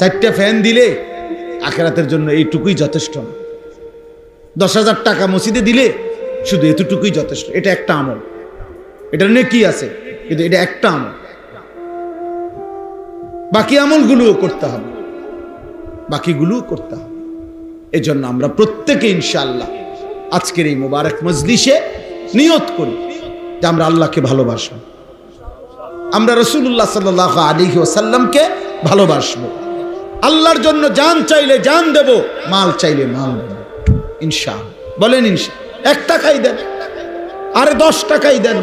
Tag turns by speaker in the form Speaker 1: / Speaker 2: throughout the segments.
Speaker 1: 4টা ফ্যান দিলে আখিরাতের জন্য এইটুকুই যথেষ্ট না। 10,000 টাকা মসজিদে দিলে শুধু এতটুকুই যথেষ্ট। এটা একটা আমল, এটার নেকি আছে, কিন্তু এটা একটা আমল। বাকি আমলগুলোও করতে হবে, বাকিগুলোও করতে হবে। এই জন্য আমরা প্রত্যেকে ইনশাআল্লাহ আজকের এই মোবারক মজলিসে নিয়ত করি যে আমরা আল্লাহকে ভালোবাসবো, আমরা রাসূলুল্লাহ সাল্লাল্লাহু আলাইহি ওয়াসাল্লামকে ভালোবাসবো, আল্লাহর জন্য জান চাইলে জান দেব, মাল চাইলে মাল দেব ইনশাআল্লাহ। বলেন ইনশাআল্লাহ। 1 টাকাই দেন, আরে 10 টাকাই দেন,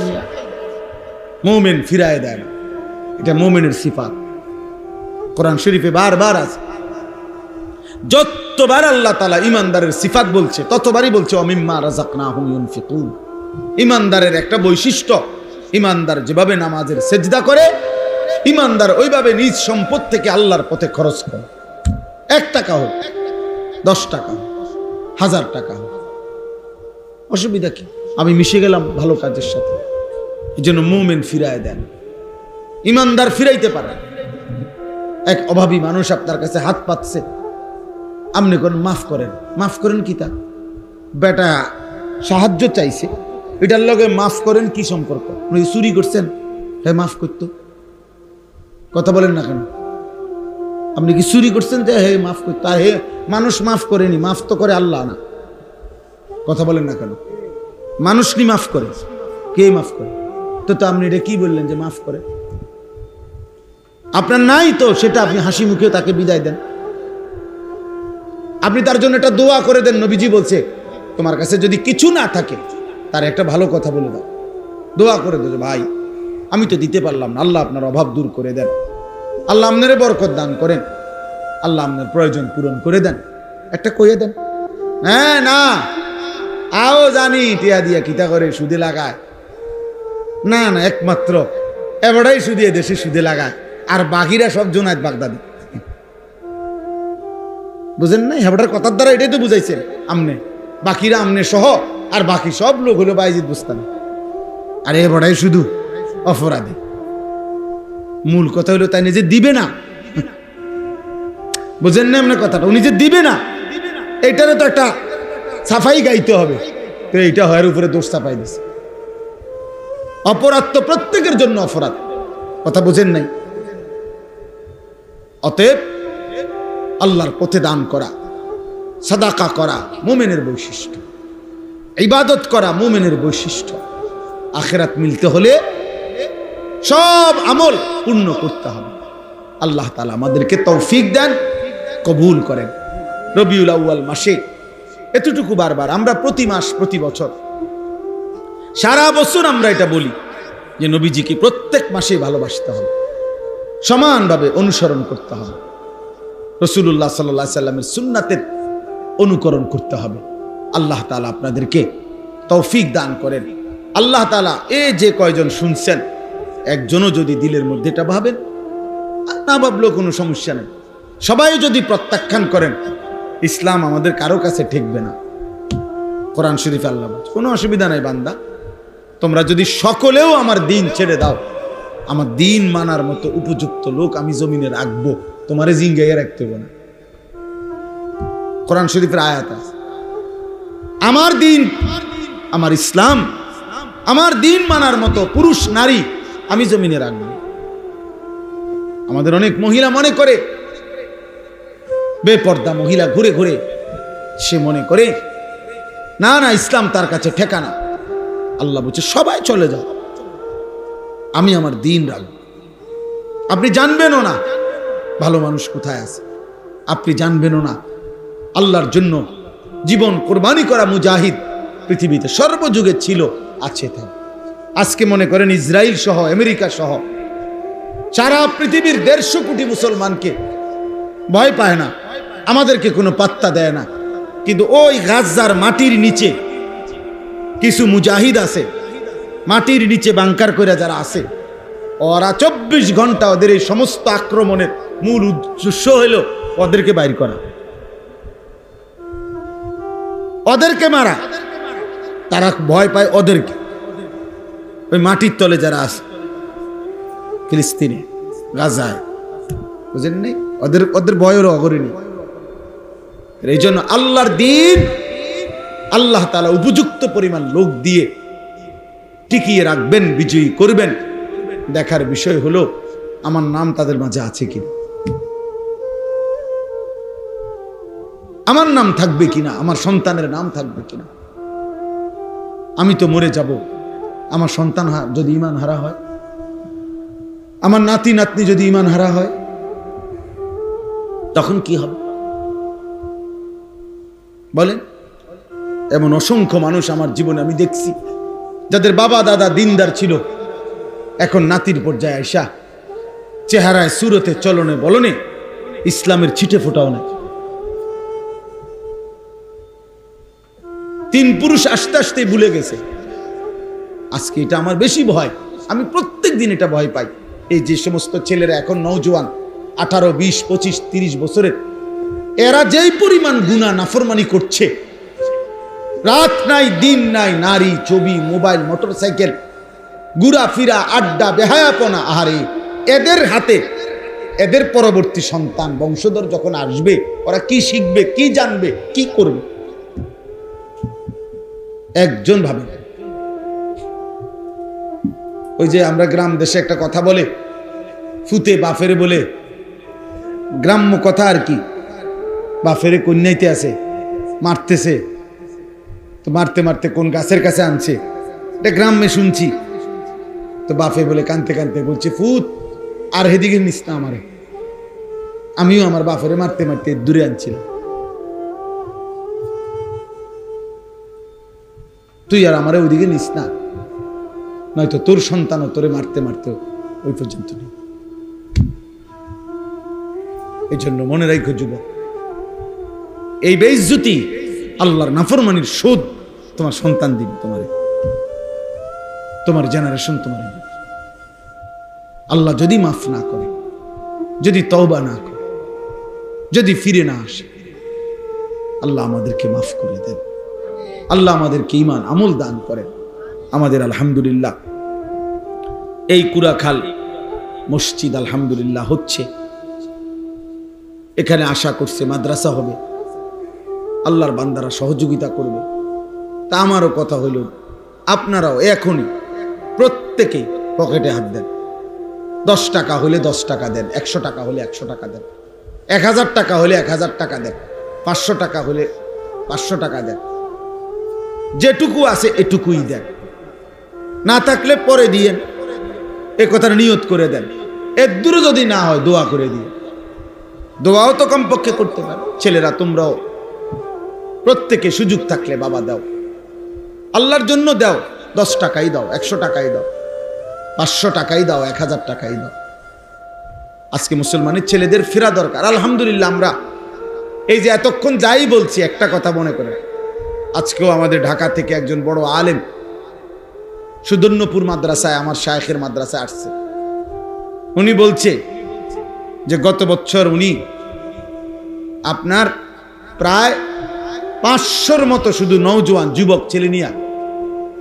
Speaker 1: মুমিন ফিরায় দেন। এটা মুমিনের সিফাত, কোরআন শরীফে বারবার আছে। যতবার আল্লাহ তাআলা ইমানদারের সিফাত বলছে ততবারই বলছে ওমিম্মা রাযাকনাহুম ইউনফিকুন। ইমানদারের একটা বৈশিষ্ট্য, ইমানদার যেভাবে নামাজের সেজদা করে, ইমানদার ওইভাবে নিজ সম্পদ থেকে আল্লাহর পথে খরচ করে। 1 টাকা হোক, 10 টাকা হোক, 1000 টাকা হোক, অসুবিধা কি? আমি মিশে গেলাম ভালো কাজের সাথে। এই জন্য মুমিন ফিরায় দেন, ইমানদার ফিরাইতে পারে। এক অভাবী মানুষ আপনার কাছে হাত পাতছে, আপনি কোন মাফ করেন। মাফ করেন কি? তা বেটা সাহায্য চাইছে, এটার লগে মাফ করেন কি সম্পর্ক? আপনি চুরি করছেন, হ্যাঁ মাফ করতো। কথা বলেন না কেন? আপনি কি চুরি করছেন যে হে মাফ করতো? আর হে মানুষ মাফ করেনি, মাফ তো করে আল্লাহ না। কথা বলেন না কেন? মানুষ কি মাফ করে? কে মাফ করে? তো আপনি এটা কি বললেন যে মাফ করে? আপনার নাই তো সেটা আপনি হাসি মুখে তাকে বিদায় দেন। আপনি তার জন্য একটা দোয়া করে দেন। নবীজি বলছে তোমার কাছে যদি কিছু না থাকে তার একটা ভালো কথা বলে দাও, দোয়া করে দেবে, ভাই আমি তো দিতে পারলাম না, আল্লাহ আপনার অভাব দূর করে দেন, আল্লাহ আপনার বরকত দান করেন, আল্লাহ আপনার প্রয়োজন পূরণ করে দেন, একটা কইয়ে দেন। হ্যাঁ না আও জানি টিয়া দিয়া কিতা করে সুদে লাগায়, না না একমাত্র এবারই সুদে দেশে সুদে লাগায়, আর বাকিরা সব জোনায়েত বাগদাদি। বুঝেন না? হেবটার কথার দ্বারা এটাই তো বুঝাইছেন আমনে, বাকিরা আমনে সহ আর বাকি সব লোক হলো বাইজিদ বুস্তানি, আর এবারই শুধু অপরাধী। মূল কথা হলো তাই নিজে দিবে না। বুঝেন না আপনার কথাটা? উনি যে দিবে না এইটারও তো একটা সাফাই গাইতে হবে, তো এইটা হওয়ার উপরে দোষ চাপাই দিছে। অপরাধ তো প্রত্যেকের জন্য অপরাধ, কথা বুঝেন নাই? অতএব আল্লাহর পথে দান করা, সাদাকা করা মুমিনের বৈশিষ্ট্য, ইবাদত করা মুমিনের বৈশিষ্ট্য। আখিরাত মিলতে হলে সব আমল পূর্ণ করতে হবে। আল্লাহ তাআলা আমাদেরকে তৌফিক দেন, কবুল করেন। রবিউল আউয়াল মাসে এতটুকু বারবার আমরা প্রতি মাস প্রতি বছর সারা বছর আমরা এটা বলি যে নবীজিকে প্রত্যেক মাসে ভালোবাসতে হবে, সমানভাবে অনুসরণ করতে হবে, রাসূলুল্লাহ সাল্লাল্লাহু আলাইহি সাল্লামের সুন্নাতের অনুকরণ করতে হবে। আল্লাহ তাআলা আপনাদেরকে তৌফিক দান করেন। আল্লাহ তাআলা এই যে কয়জন শুনছেন একজনও যদি দিলের মধ্যে এটা ভাবেন, না ভাবলেও কোনো সমস্যা নেই, সবাই যদি প্রত্যাখ্যান করেন ইসলাম আমাদের কারো কাছে ঠেকবে না। কোরআন শরীফে আল্লাহ বলছে কোনো অসুবিধা নাই বান্দা, তোমরা যদি সকলেও আমার দিন ছেড়ে দাও, আমার দিন মানার মতো উপযুক্ত লোক আমি জমিনে রাখবো, তোমারে জিঙ্গাইয়ে রাখতে হবে না। কোরআন শরীফের আয়াত আছে, আমার দিন, আমার ইসলাম, আমার দিন মানার মতো পুরুষ নারী আমি জমিনে রাখবো। আমাদের অনেক মহিলা মনে করে, বেপর্দা মহিলা ঘুরে ঘুরে সে মনে করে না না ইসলাম তার কাছে ঠেকানা। আল্লাহ বলছে সবাই চলে যাও, আমি আমার দিন রাখবো। আপনি জানবেনও না ভালো মানুষ কোথায় আছে, আপনি জানবেনও না আল্লাহর জন্য জীবন কোরবানি করা মুজাহিদ পৃথিবীতে সর্বযুগে ছিল, আছে। তাই আজকে মনে করেন ইসরায়েল সহ আমেরিকা সহ সারা পৃথিবীর 150 কোটি মুসলমানকে ভয় পায় না, আমাদেরকে কোনো পাত্তা দেয় না, কিন্তু ওই গাজার মাটির নিচে কিছু মুজাহিদ আছে, মাটির নিচে বাংকার করে যারা আছে, ওরা 24 ঘন্টা ওদের এই সমস্ত আক্রমণের মূল উদ্দেশ্য হলো ওদেরকে বাইর করা, ওদেরকে মারা। তারা ভয় পায় ওদেরকে, ওই মাটির তলে যারা আছে ফিলিস্তিনে, গাজায়, বুঝেন নাই? ওদের ওদের ভয়েরও অগরিনী। এই জন্য আল্লাহর দিন আল্লাহ তাআলা উপযুক্ত পরিমাণ লোক দিয়ে টিকিয়ে রাখবেন, বিজয়ী করবেন। দেখার বিষয় হলো আমার নাম তাদের মাঝে আছে কিনা, আমার নাম থাকবে কিনা, আমার সন্তানের নাম থাকবে কিনা। আমি তো মরে যাব, আমার সন্তান যদি ঈমান হারা হয়, আমার নাতি নাতনি যদি ঈমান হারা হয়, তখন কি হবে বলেন? এমন অসংখ্য মানুষ আমার জীবনে আমি দেখছি, যাদের বাবা দাদা দিনদার ছিল, এখন নাতির পর্যায়ে আইসা চেহারায়, সুরতে, চলনে বলনে ইসলামের ছিটে ফোটাও নাই। তিন পুরুষ আস্তে আস্তে ভুলে গেছে। আজকে এটা আমার বেশি ভয়, আমি প্রত্যেক দিন এটা ভয় পাই। এই যে সমস্ত ছেলেরা এখন নওজোয়ান 18, 20, 25, 30 বছরের, এরা যেই পরিমাণ গুনাহ নাফরমানি করছে, রাত নাই দিন নাই, নারী, ছবি, মোবাইল, মোটরসাইকেল, ঘুরা ফিরা, আড্ডা, বেহায়াপনা। আহারে, এদের হাতে এদের পরবর্তী সন্তান বংশধর যখন আসবে, ওরা কি শিখবে, কি জানবে, কি করবে? একজন ভাবে। ওই যে আমরা গ্রাম দেশে একটা কথা বলে, ফুতে বাফেরে বলে, গ্রাম্য কথা আর কি, বাফেরে কন্যাইতে আছে, মারতেছে, তো মারতে মারতে কোন গাছের কাছে আনছে, এটা গ্রামে শুনছি। তো বাফে বলে কানতে কানতে বলছে, ফুত আর হেদিকে নিস না আমারে, আমিও আমার বাফেরে মারতে মারতে দূরে আনছিলাম, তুই আর আমারে ওইদিকে নিস না, নয়তো তোর সন্তানও তোরে মারতে মারতে ওই পর্যন্ত নেই। এই জন্য মনে রাখো যুবক, এই বেইজ্জতি, আল্লাহর নাফরমানির শোধ তোমার সন্তান দিবে, তোমার জেনারেশন তোমার। আল্লাহ যদি মাফ না করে, যদি তওবা না করে, যদি ফিরে না আসে, আল্লাহ আমাদেরকে মাফ করে দেন। আল্লাহ আমাদেরকে ঈমান আমল দান করেন। আমাদের আলহামদুলিল্লাহ এই কুরাখাল মসজিদ আলহামদুলিল্লাহ হচ্ছে, এখানে আশা করছে মাদ্রাসা হবে, আল্লাহর বান্দারা সহযোগিতা করবে। তা আমারও কথা হইল, আপনারাও এখনই প্রত্যেকেই পকেটে হাত দেন। 10 টাকা হলে 10 টাকা দেন, 100 টাকা হলে 100 টাকা দেন, 1000 টাকা হলে 1000 টাকা দেন, 500 টাকা হলে 500 টাকা দেন, যেটুকু আছে এটুকুই দেন, না থাকলে পরে দিয়েন, এ কথাটা নিয়ত করে দেন। এর দূরে যদি না হয় দোয়া করে দিয়ে, দোয়াও তো কমপক্ষে করতে পারে। ছেলেরা তোমরাও প্রত্যেকে সুযোগ থাকলে বাবা দাও, আল্লাহর জন্য দাও, 10 টাকাই দাও, 100 টাকাই দাও, 500 টাকাই দাও, 1000 টাকাই দাও। আজকে মুসলমানের ছেলেদের ফেরা দরকার। আলহামদুলিল্লাহ আমরা এই যে এতক্ষণ যাই বলছি, একটা কথা মনে করে, আজকেও আমাদের ঢাকা থেকে একজন বড় আলেম সুদর্ণপুর মাদ্রাসায়, আমার শায়েখের মাদ্রাসায় আসছে। উনি বলছে যে গত বছর উনি আপনার প্রায় 500-র মতো শুধু নওজোয়ান যুবক ছেলে নিয়ে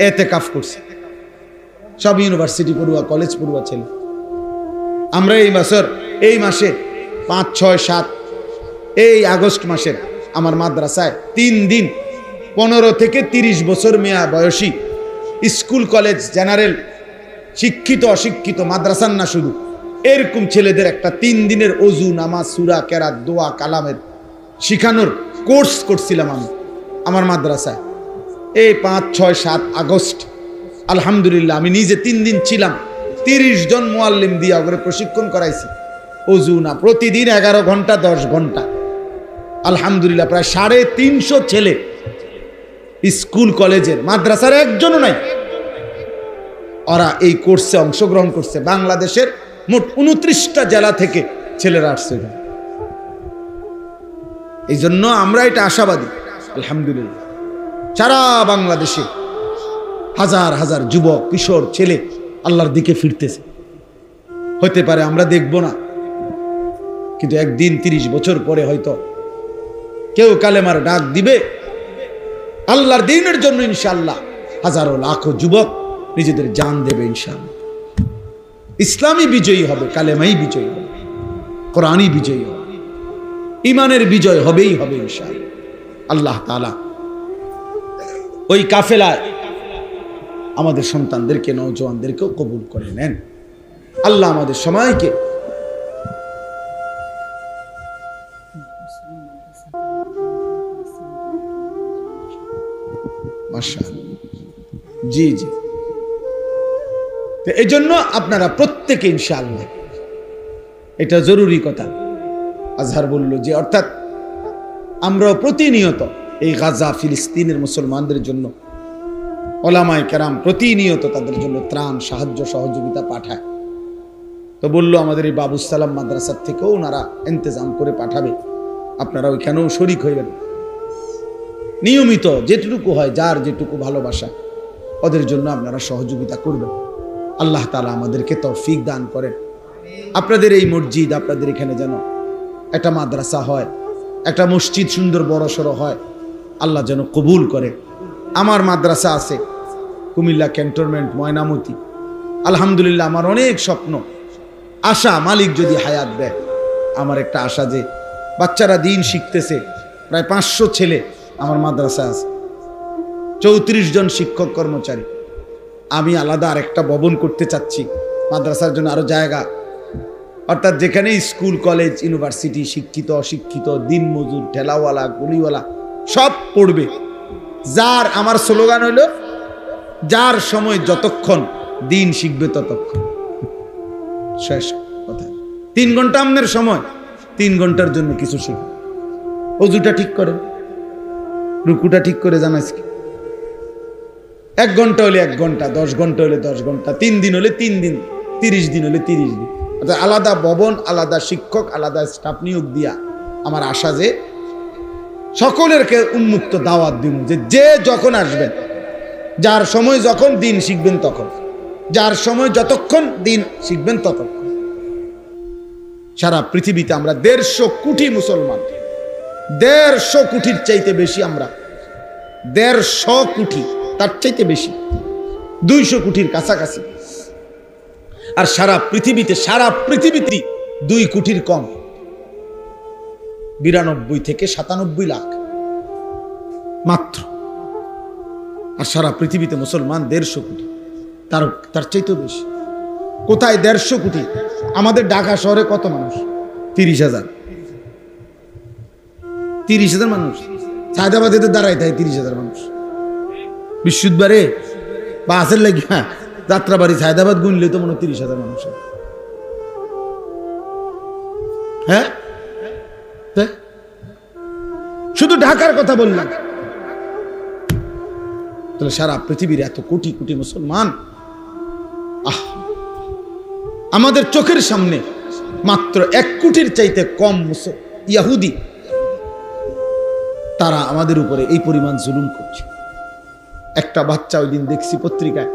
Speaker 1: এতেকাফ করছে, সব ইউনিভার্সিটি পড়ুয়া, কলেজ পড়ুয়া ছেলে। আমরা এই মাসে 5, 6, 7 এই আগস্ট মাসের আমার মাদ্রাসায় 3 দিন 15 থেকে 30 বছর মেয়া বয়সী স্কুল কলেজ জেনারেল শিক্ষিত অশিক্ষিত মাদ্রাসার না শুধু এরকম ছেলেদের একটা 3 দিনের ওযু, নামাজ, সূরা, কেরাত, দোয়া, কালামের শিখানোর কোর্স করছিলাম আমি আমার মাদ্রাসায়। এই 5, 6, 7 আগস্ট আলহামদুলিল্লাহ আমি নিজে 3 দিন ছিলাম, 30 জন মুআল্লিম দিয়া ওরে প্রশিক্ষণ করাইছি। ওযু না, প্রতিদিন 11 ঘন্টা 10 ঘন্টা। আলহামদুলিল্লাহ প্রায় 350 ছেলে স্কুল কলেজের, মাদ্রাসার একজনও নাই, ওরা এই কোর্সে অংশগ্রহণ করছে। বাংলাদেশের মোট 29টা জেলা থেকে ছেলেরা আসছে। এই জন্য আমরা এটা আশাবাদী আলহামদুলিল্লাহ, সারা বাংলাদেশে হাজার হাজার যুবক কিশোর ছেলে আল্লাহর দিকে ফিরতেছে। হতে পারে আমরা দেখব না, কিন্তু একদিন 30 বছর পরে হয়তো কেউ কালেমার ডাক দিবে আল্লাহর দ্বীনের জন্য। ইনশাআল্লাহ হাজারো লাখো যুবক নিজেদের জান দেবে ইনশাআল্লাহ। ইসলামই বিজয়ী হবে, কালেমাই বিজয়ী হবে, কোরআনই বিজয়ী হবে। ইমানের বিজয় হবেই হবে ইনশাআল্লাহ। আল্লাহ তাআলা ওই কাফেলায় আমাদের সন্তানদেরকে, নওজওয়ানদেরকেও কবুল করে নেন। আল্লাহ আমাদের সময়কে মাশাআল্লাহ, জি জি, তো এই জন্য আপনারা প্রত্যেকে ইনশাআল্লাহ, এটা জরুরি কথা আজহার বলল যে অর্থাৎ আমরাও প্রতিনিয়ত এই গাজা ফিলিস্তিনের মুসলমানদের জন্য ওলামায়ে কেরাম প্রতিনিয়ত তাদের জন্য ত্রাণ, সাহায্য, সহযোগিতা পাঠায়। তো বললো আমাদের এই বাবুস সালাম মাদ্রাসার থেকেও ওনারা ইন্তজাম করে পাঠাবে, আপনারা ওইখানেও শরিক হইবেন। নিয়মিত যেটুকু হয়, যার যেটুকু ভালোবাসা, ওদের জন্য আপনারা সহযোগিতা করবেন। আল্লাহ তাআলা আমাদেরকে তৌফিক দান করেন। আপনাদের এই মসজিদ, আপনাদের এখানে যেন একটা মাদ্রাসা হয়, একটা মসজিদ সুন্দর বড় সড়ো হয়, আল্লাহ যেন কবুল করে। আমার মাদ্রাসা আছে কুমিল্লা ক্যান্টনমেন্ট, ময়নামতি। আলহামদুলিল্লাহ, আমার অনেক স্বপ্ন, আশা, মালিক যদি হায়াত দেয়, আমার একটা আশা যে বাচ্চারা দিন শিখতেছে, প্রায় 500 ছেলে আমার মাদ্রাসা আছে, 34 জন শিক্ষক কর্মচারী। আমি আলাদা আরেকটা ভবন করতে চাচ্ছি মাদ্রাসার জন্য, আরো জায়গা, অর্থাৎ যেখানে স্কুল, কলেজ, ইউনিভার্সিটি, শিক্ষিত, অশিক্ষিত, দিনমজুর, ঠেলাওয়ালা, গলিওয়ালা সব পড়বে। যার, আমার স্লোগান হইল, যার সময় যতক্ষণ দিন শিখবে ততক্ষণ। শেষ কথা। 3 ঘন্টা আপনার সময়, 3 ঘন্টার জন্য কিছু শিখবে। অজুটা ঠিক করে, রুকুটা ঠিক করে জানাইস কি, 1 ঘন্টা হলে 1 ঘন্টা, 10 ঘন্টা হলে 10 ঘন্টা, 3 দিন হলে 3 দিন, 30 দিন হলে 30 দিন। অর্থাৎ আলাদা ভবন, আলাদা শিক্ষক, আলাদা স্টাফ নিয়োগ দিয়া আমার আশা যে সকলেরকে উন্মুক্ত দাওয়াত দিব, যে যে যখন আসবেন, যার সময় যখন দিন শিখবেন তখন, যার সময় যতক্ষণ দিন শিখবেন ততক্ষণ। সারা পৃথিবীতে আমরা 150 কোটি মুসলমান, 150 কোটির চাইতে বেশি, আমরা 150 কোটি, তার চাইতে বেশি, 200 কোটির কাছাকাছি। আর সারা পৃথিবীতে 2 কোটির কম, 92 থেকে 97 লাখ মাত্র। আর সারা পৃথিবীতে মুসলমান 150 কোটি, তার চাইতেও বেশি। কোথায় 150 কোটি? আমাদের ঢাকা শহরে কত মানুষ? 30,000। 30,000 মানুষ। সায়দাবাদে তো দাঁড়ায় তাই 30,000 মানুষ। বিশুদ্ধবারে বা আসের লাগে, হ্যাঁ, যাত্রাবাড়ি, সায়দাবাদ গুনলে তো মনে হয় 30,000 মানুষ। হ্যাঁ, শুধু ঢাকার কথা বললাম, তাহলে সারা পৃথিবীর এত কোটি কোটি মুসলমান, আমাদের চোখের সামনে মাত্র 1 কোটির চাইতে কম ইহুদি, তারা আমাদের উপরে এই পরিমাণ জুলুম করছে। একটা বাচ্চা, ওই দিন দেখছি পত্রিকায়,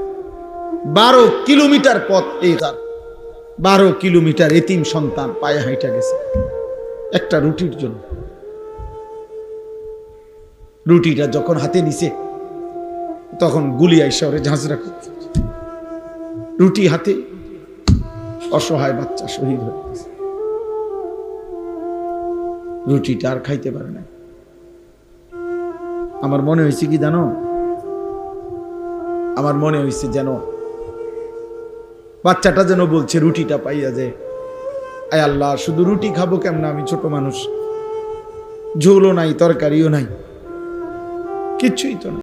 Speaker 1: 12 কিলোমিটার পথ, এই 12 কিলোমিটার এতিম সন্তান পায়ে হাঁটা গেছে একটা রুটির জন্য। রুটিটা যখন হাতে নিছে তখন গুলি আইসা ওরে ঝাঁঝরা করছে। রুটি হাতে, অসহায় বাচ্চা শহীদ হয়ে গেছে। রুটিটা আর খাইতে পারে না। আমার মনে হয়েছে কি জানো, আমার মনে হয়েছে যেন বাচ্চাটা যেন বলছে রুটিটা পাইয়া যে, আয় আল্লাহ, শুধু রুটি খাবো কেমন, আমি ছোট মানুষ, ঝোলও নাই, তরকারিও নাই, কিচ্ছুই তো নাই।